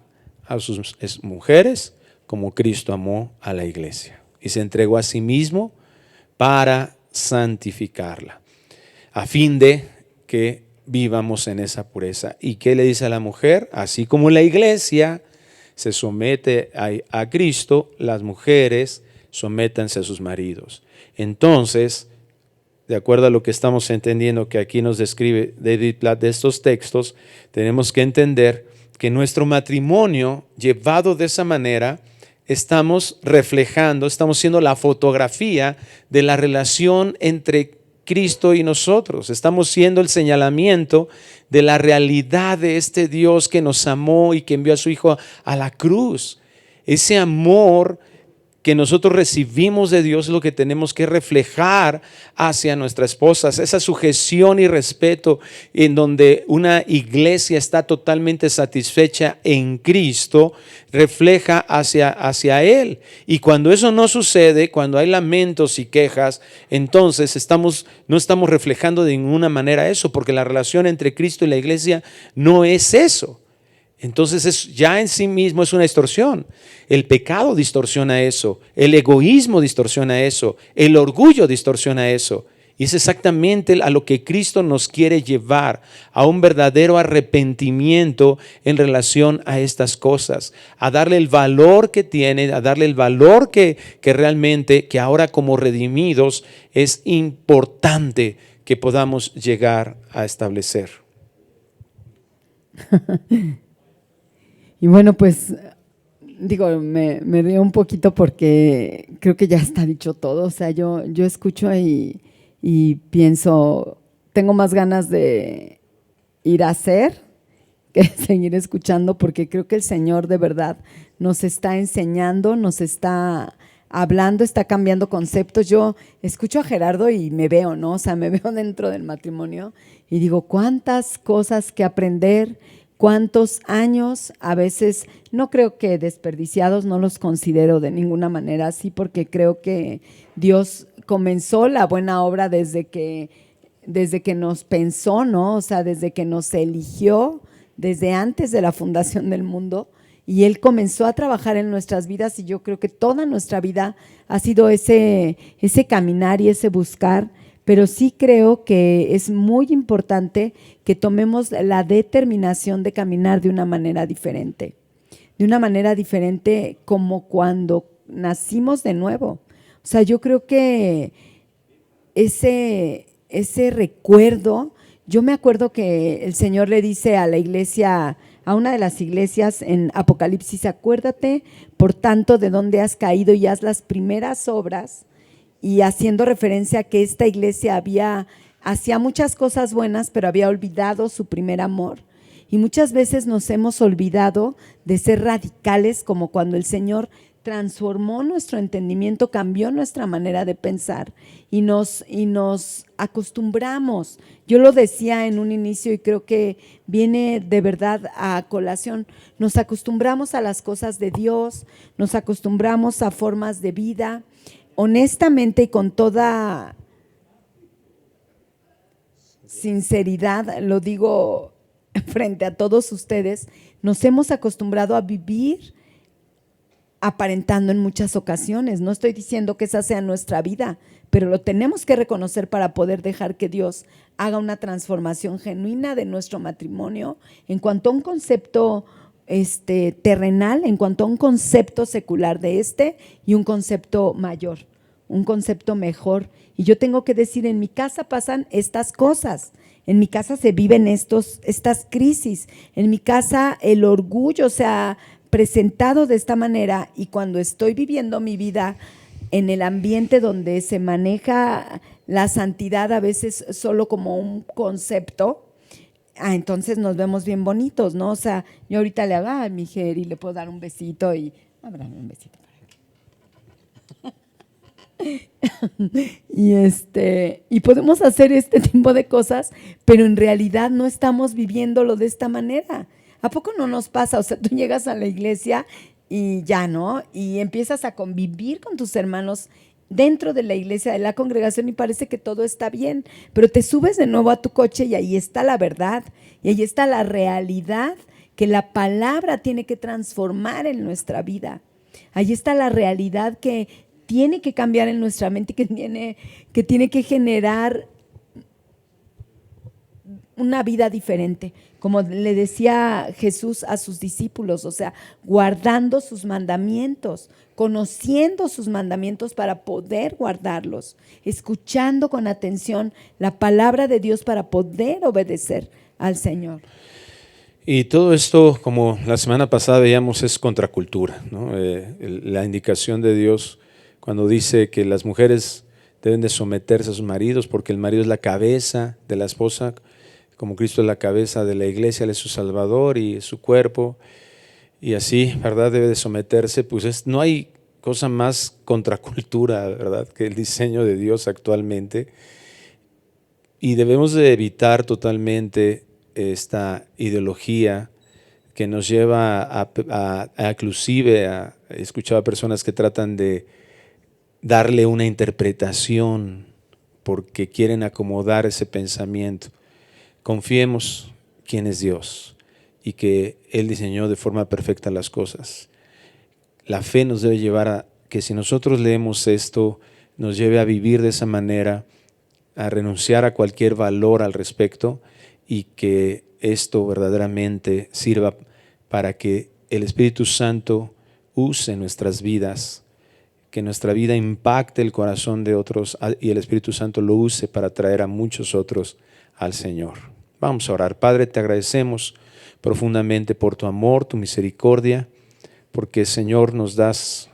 a sus mujeres como Cristo amó a la iglesia y se entregó a sí mismo para santificarla, a fin de que vivamos en esa pureza. ¿Y qué le dice a la mujer? Así como la iglesia se somete a Cristo, las mujeres sométanse a sus maridos. Entonces, de acuerdo a lo que estamos entendiendo que aquí nos describe David Platt de estos textos, tenemos que entender que nuestro matrimonio, llevado de esa manera, estamos reflejando, estamos siendo la fotografía de la relación entre Cristo y nosotros. Estamos siendo el señalamiento de la realidad de este Dios que nos amó y que envió a su Hijo a la cruz. Ese amor que nosotros recibimos de Dios es lo que tenemos que reflejar hacia nuestras esposas, esa sujeción y respeto en donde una iglesia está totalmente satisfecha en Cristo, refleja hacia Él. Y cuando eso no sucede, cuando hay lamentos y quejas, entonces no estamos reflejando de ninguna manera eso, porque la relación entre Cristo y la iglesia no es eso. Entonces ya en sí mismo es una distorsión. El pecado distorsiona eso, el egoísmo distorsiona eso, el orgullo distorsiona eso. Y es exactamente a lo que Cristo nos quiere llevar, a un verdadero arrepentimiento en relación a estas cosas, a darle el valor que tiene, a darle el valor que realmente, que ahora como redimidos es importante que podamos llegar a establecer. Y bueno, pues digo, me río un poquito porque creo que ya está dicho todo. O sea, yo escucho y pienso, tengo más ganas de ir a hacer que seguir escuchando, porque creo que el Señor de verdad nos está enseñando, nos está hablando, está cambiando conceptos. Yo escucho a Gerardo y me veo, ¿no? O sea, me veo dentro del matrimonio y digo, cuántas cosas que aprender, cuántos años, a veces no creo que desperdiciados, no los considero de ninguna manera así, porque creo que Dios comenzó la buena obra desde que nos pensó, ¿no? O sea, desde que nos eligió, desde antes de la fundación del mundo, y Él comenzó a trabajar en nuestras vidas, y yo creo que toda nuestra vida ha sido ese caminar y ese buscar. Pero sí creo que es muy importante que tomemos la determinación de caminar de una manera diferente como cuando nacimos de nuevo. O sea, yo creo que ese recuerdo, yo me acuerdo que el Señor le dice a la iglesia, a una de las iglesias en Apocalipsis, acuérdate por tanto de dónde has caído y haz las primeras obras, y haciendo referencia a que esta iglesia hacía muchas cosas buenas, pero había olvidado su primer amor. Y muchas veces nos hemos olvidado de ser radicales, como cuando el Señor transformó nuestro entendimiento, cambió nuestra manera de pensar y nos acostumbramos. Yo lo decía en un inicio y creo que viene de verdad a colación. Nos acostumbramos a las cosas de Dios, nos acostumbramos a formas de vida. Honestamente y con toda sinceridad, lo digo frente a todos ustedes, nos hemos acostumbrado a vivir aparentando en muchas ocasiones. No estoy diciendo que esa sea nuestra vida, pero lo tenemos que reconocer para poder dejar que Dios haga una transformación genuina de nuestro matrimonio en cuanto a un concepto terrenal, en cuanto a un concepto secular de y un concepto mayor, un concepto mejor. Y yo tengo que decir, en mi casa pasan estas cosas, en mi casa se viven estas crisis, en mi casa el orgullo se ha presentado de esta manera, y cuando estoy viviendo mi vida en el ambiente donde se maneja la santidad a veces solo como un concepto, entonces nos vemos bien bonitos, ¿no? O sea, yo ahorita le hago a mi Jerry, le puedo dar un besito y ábrame un besito para aquí. Y podemos hacer este tipo de cosas, pero en realidad no estamos viviéndolo de esta manera. ¿A poco no nos pasa? O sea, tú llegas a la iglesia y ya, ¿no? Y empiezas a convivir con tus hermanos dentro de la iglesia, de la congregación, y parece que todo está bien, pero te subes de nuevo a tu coche y ahí está la verdad, y ahí está la realidad que la palabra tiene que transformar en nuestra vida. Ahí está la realidad que tiene que cambiar en nuestra mente, que tiene que generar una vida diferente, como le decía Jesús a sus discípulos, o sea, guardando sus mandamientos, conociendo sus mandamientos para poder guardarlos, escuchando con atención la palabra de Dios para poder obedecer al Señor. Y todo esto, como la semana pasada veíamos, es contracultura, ¿no? La indicación de Dios cuando dice que las mujeres deben de someterse a sus maridos porque el marido es la cabeza de la esposa, como Cristo es la cabeza de la iglesia, Él es su Salvador y su cuerpo, y así, ¿verdad? Debe de someterse. Pues no hay cosa más contracultura, ¿verdad?, que el diseño de Dios actualmente, y debemos de evitar totalmente esta ideología que nos lleva inclusive a escuchar a personas que tratan de darle una interpretación porque quieren acomodar ese pensamiento. Confiemos quién es Dios y que Él diseñó de forma perfecta las cosas. La fe nos debe llevar a que si nosotros leemos esto, nos lleve a vivir de esa manera, a renunciar a cualquier valor al respecto, y que esto verdaderamente sirva para que el Espíritu Santo use nuestras vidas, que nuestra vida impacte el corazón de otros y el Espíritu Santo lo use para traer a muchos otros al Señor. Vamos a orar. Padre, te agradecemos profundamente por tu amor, tu misericordia, porque, Señor, nos das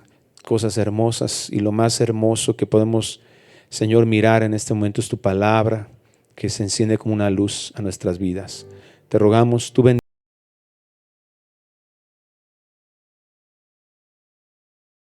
cosas hermosas, y lo más hermoso que podemos, Señor, mirar en este momento es tu palabra, que se enciende como una luz a nuestras vidas. Te rogamos tu bendición.